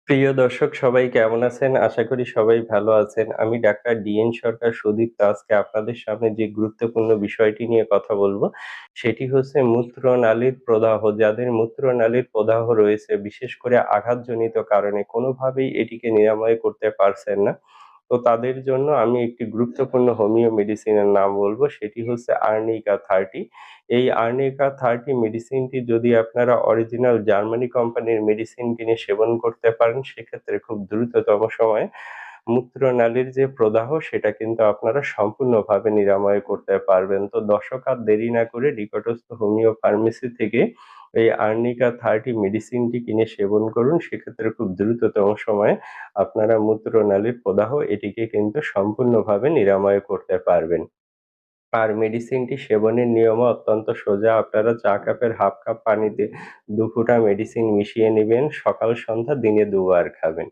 প্রিয় দর্শক সবাই কেমন আছেন? আশা করি সবাই ভালো আছেন। আমি ডাক্তার ডিএন সরকার সুদীপ্ত আজকে আপনাদের সামনে যে গুরুত্বপূর্ণ বিষয়টি নিয়ে কথা বলবো, সেটি হচ্ছে মূত্রনালীর প্রদাহ। যাদের মূত্রনালীর প্রদাহ রয়েছে, বিশেষ করে আঘাতজনিত কারণে কোনোভাবেই এটিকে নিরাময় করতে পারছেন না। তো তাদের জন্য আমি একটি গুরুত্বপূর্ণ হোমিও মেডিসিনের নাম বলবো, সেটি হচ্ছে আর্নিকা 30। এই আর্নিকা 30 মেডিসিনটি যদি আপনারা অরিজিনাল জার্মানি কোম্পানির মেডিসিন কিনে সেবন করতে পারেন, সেক্ষেত্রে খুব দ্রুততম সময়ে মূত্রনালীর যে প্রদাহ সেটা কিন্তু আপনারা সম্পূর্ণভাবে নিরাময় করতে পারবেন। তো দর্শক আর দেরি না করে নিকটস্থ হোমিও ফার্মেসি থেকে এই আর্নিকা 30 মেডিসিনটি কিনে সেবন করুন। সেক্ষেত্রে খুব দ্রুততম সময়ে আপনারা মূত্রনালীর প্রদাহ এটিকে কিন্তু সম্পূর্ণভাবে নিরাময় করতে পারবেন। আর মেডিসিনটি সেবনের নিয়মও অত্যন্ত সোজা। আপনারা চা কাপের হাফ কাপ পানিতে ২ ফোঁটা মেডিসিন মিশিয়ে নিবেন। সকাল সন্ধ্যা দিনে ২ বার খাবেন।